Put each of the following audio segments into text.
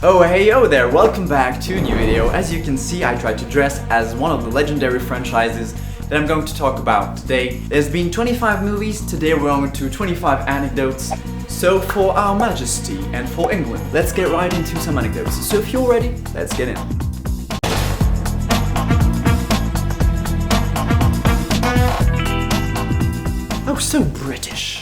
Oh hey yo there, welcome back to a new video. As you can see, I tried to dress as one of the legendary franchises that I'm going to talk about today. There's been 25 movies, today we're on to 25 anecdotes. So for our majesty and for England, let's get right into some anecdotes. So if you're ready, let's get in. Oh, so British.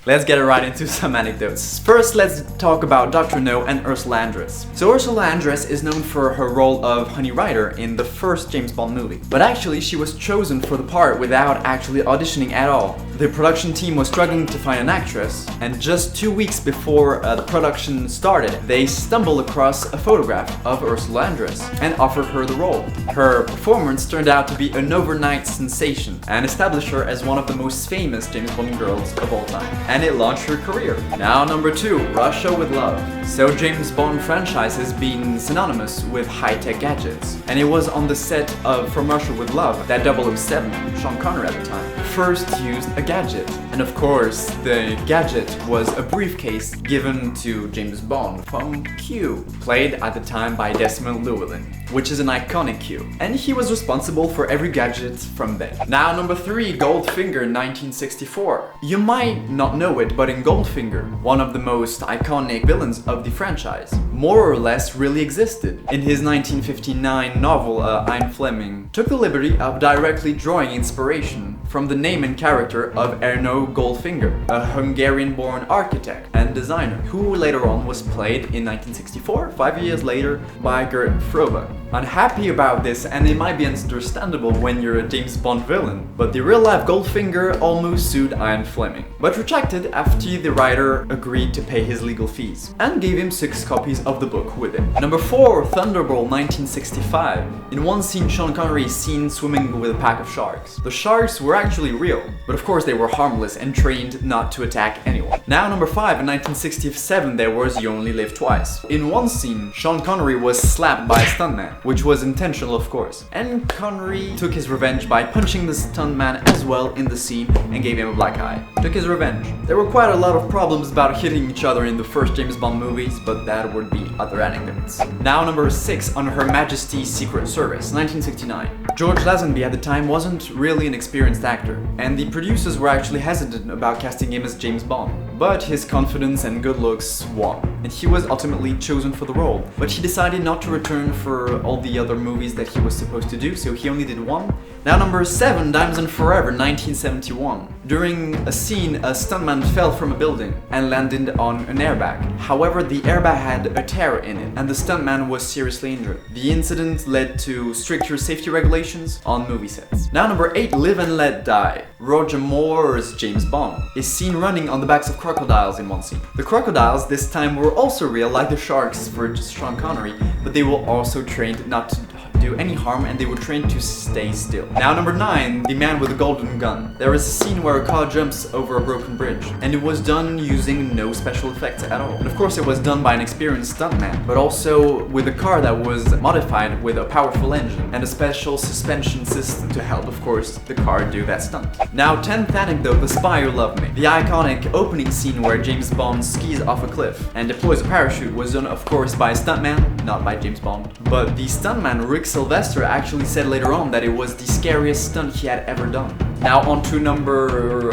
Let's get right into some anecdotes. First, let's talk about Dr. No and Ursula Andress. So Ursula Andress is known for her role of Honey Rider in the first James Bond movie. But actually, she was chosen for the part without actually auditioning at all. The production team was struggling to find an actress, and just 2 weeks before the production started, they stumbled across a photograph of Ursula Andress and offered her the role. Her performance turned out to be an overnight sensation and established her as one of the most famous James Bond girls of all time. And it launched her career. Now number 2, Russia with Love. So James Bond franchise has been synonymous with high-tech gadgets, and it was on the set of From Russia with Love that 007, Sean Connery at the time, first used a gadget. And of course, the gadget was a briefcase given to James Bond from Q, played at the time by Desmond Llewellyn, which is an iconic Q. And he was responsible for every gadget from then. Now number 3, Goldfinger 1964. You might not know it, but in Goldfinger, one of the most iconic villains of the franchise, more or less really existed. In his 1959 novel, Ian Fleming took the liberty of directly drawing inspiration from the name and character of Erno Goldfinger, a Hungarian-born architect and designer, who later on was played in 1964, 5 years later, by Gert Fröbe. Unhappy about this, and it might be understandable when you're a James Bond villain, but the real-life Goldfinger almost sued Ian Fleming, but retracted after the writer agreed to pay his legal fees, and gave him 6 copies of the book with it. Number 4, Thunderball 1965. In one scene, Sean Connery is seen swimming with a pack of sharks. The sharks were actually real, but of course they were harmless and trained not to attack anyone. Now number 5, in 1967 there was You Only Live Twice. In one scene, Sean Connery was slapped by a stuntman, which was intentional of course, and Connery took his revenge by punching the stuntman as well in the scene and gave him a black eye. Took his revenge. There were quite a lot of problems about hitting each other in the first James Bond movies, but that would be other anecdotes. Now number 6, on Her Majesty's Secret Service, 1969. George Lazenby at the time wasn't really an experienced actor, and the producers were actually hesitant about casting him as James Bond. But his confidence and good looks won, and he was ultimately chosen for the role. But he decided not to return for all the other movies that he was supposed to do, so he only did one. Now number 7, Diamonds and Forever, 1971. During a scene, a stuntman fell from a building and landed on an airbag. However, the airbag had a tear in it, and the stuntman was seriously injured. The incident led to stricter safety regulations on movie sets. Now number 8, Live and Let Die. Roger Moore's James Bond is seen running on the backs of crocodiles in one scene. The crocodiles this time were also real, like the sharks for Sean Connery, but they were also trained not to do any harm, and they were trained to stay still. Now number 9, The Man with the Golden Gun. There is a scene where a car jumps over a broken bridge, and it was done using no special effects at all. And of course it was done by an experienced stuntman, but also with a car that was modified with a powerful engine and a special suspension system to help, of course, the car do that stunt. Now 10th anecdote, The Spy Who Loved Me. The iconic opening scene where James Bond skis off a cliff and deploys a parachute was done, of course, by a stuntman, not by James Bond. But the stuntman Rick Sylvester actually said later on that it was the scariest stunt he had ever done. Now on to number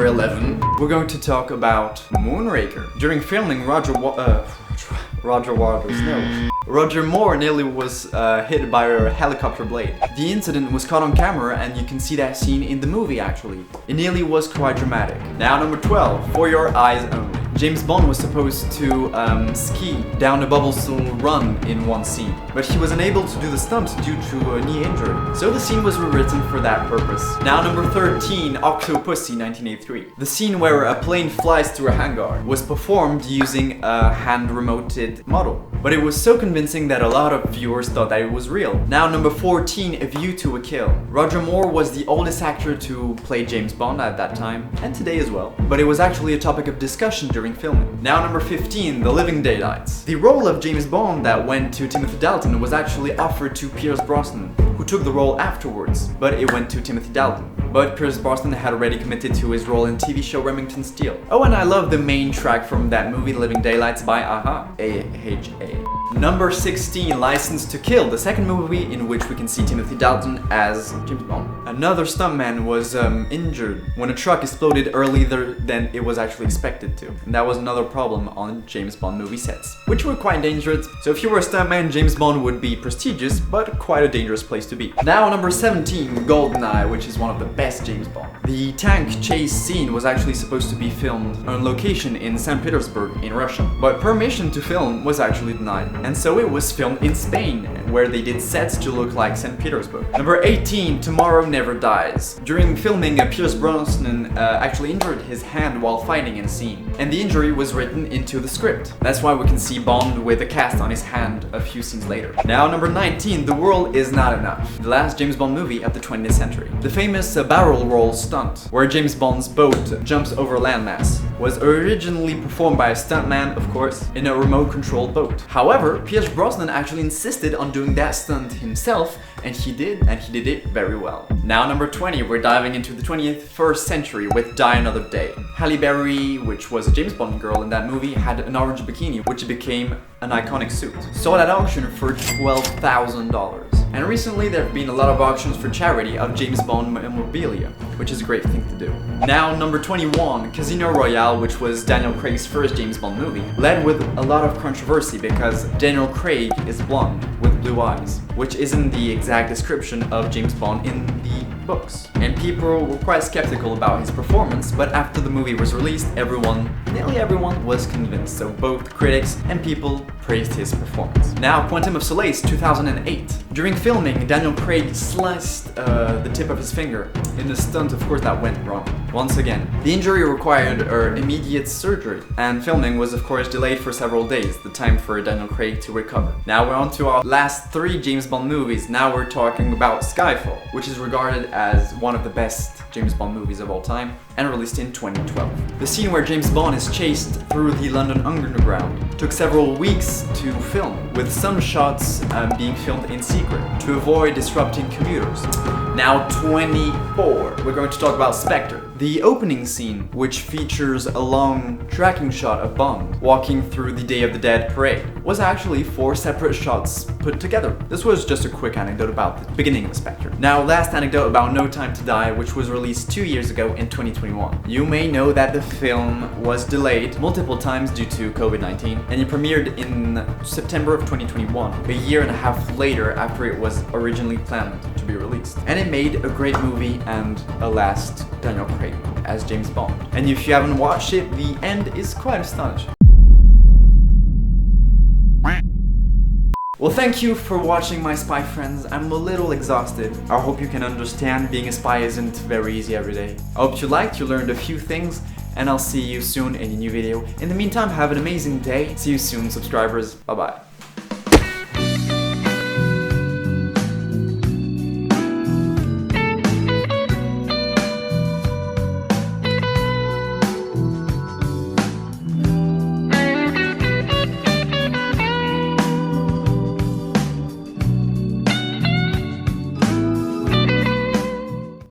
11. We're going to talk about Moonraker. During filming, Roger Moore nearly was hit by a helicopter blade. The incident was caught on camera, and you can see that scene in the movie actually. It nearly was quite dramatic. Now number 12, For Your Eyes Only. James Bond was supposed to ski down a Bubblestone run in one scene, but he was unable to do the stunt due to a knee injury, so the scene was rewritten for that purpose. Now number 13, Octopussy 1983. The scene where a plane flies through a hangar was performed using a hand-remoted model, but it was so convincing that a lot of viewers thought that it was real. Now number 14, A View to a Kill. Roger Moore was the oldest actor to play James Bond at that time, and today as well, but it was actually a topic of discussion during filming. Now number 15, The Living Daylights. The role of James Bond that went to Timothy Dalton was actually offered to Brosnan, who who took the role afterwards, but it went to Timothy Dalton. But Pierce Brosnan had already committed to his role in TV show Remington Steele. Oh, and I love the main track from that movie, Living Daylights by Aha. AHA. Number 16, License to Kill, the second movie in which we can see Timothy Dalton as James Bond. Another stuntman was injured when a truck exploded earlier than it was actually expected to. And that was another problem on James Bond movie sets, which were quite dangerous. So if you were a stuntman, James Bond would be prestigious, but quite a dangerous place to be. Now number 17, GoldenEye, which is one of the best James Bond. The tank chase scene was actually supposed to be filmed on location in St. Petersburg in Russia, but permission to film was actually denied. And so it was filmed in Spain, where they did sets to look like St. Petersburg. Number 18, Tomorrow Never Dies. During filming, Pierce Brosnan actually injured his hand while fighting in a scene, and the injury was written into the script. That's why we can see Bond with a cast on his hand a few scenes later. Now number 19, The World Is Not Enough, the last James Bond movie of the 20th century. The famous barrel roll stunt, where James Bond's boat jumps over landmass, was originally performed by a stuntman, of course, in a remote-controlled boat. However, Pierce Brosnan actually insisted on doing that stunt himself, and he did it very well. Now number 20, we're diving into the 21st century with Die Another Day. Halle Berry, which was a James Bond girl in that movie, had an orange bikini, which became an iconic suit. Sold at auction for $12,000. And recently there have been a lot of auctions for charity of James Bond memorabilia, which is a great thing to do. Now number 21, Casino Royale, which was Daniel Craig's first James Bond movie, led with a lot of controversy because Daniel Craig is blonde with blue eyes, which isn't the exact description of James Bond in the books. And people were quite skeptical about his performance, but after the movie was released, nearly everyone was convinced, so both critics and people praised his performance. Now, Quantum of Solace, 2008. During filming, Daniel Craig sliced the tip of his finger in a stunt, of course, that went wrong. Once again, the injury required immediate surgery, and filming was, of course, delayed for several days, the time for Daniel Craig to recover. Now we're on to our last 3 James Bond movies. Now we're talking about Skyfall, which is regarded as one of the best James Bond movies of all time, and released in 2012. The scene where James Bond is chased through the London Underground took several weeks to film, with some shots being filmed in secret to avoid disrupting commuters. Now 24, we're going to talk about Spectre. The opening scene, which features a long tracking shot of Bond walking through the Day of the Dead parade, was actually 4 separate shots put together. This was just a quick anecdote about the beginning of Spectre. Now, last anecdote about No Time to Die, which was released 2 years ago in 2021. You may know that the film was delayed multiple times due to COVID-19, and it premiered in September of 2021, a year and a half later after it was originally planned to be released. And it made a great movie and a last Daniel Craig as James Bond. And if you haven't watched it, the end is quite astonishing. Well, thank you for watching, my spy friends. I'm a little exhausted. I hope you can understand being a spy isn't very easy every day. I hope you liked, you learned a few things, and I'll see you soon in a new video. In the meantime, have an amazing day. See you soon, subscribers. Bye-bye.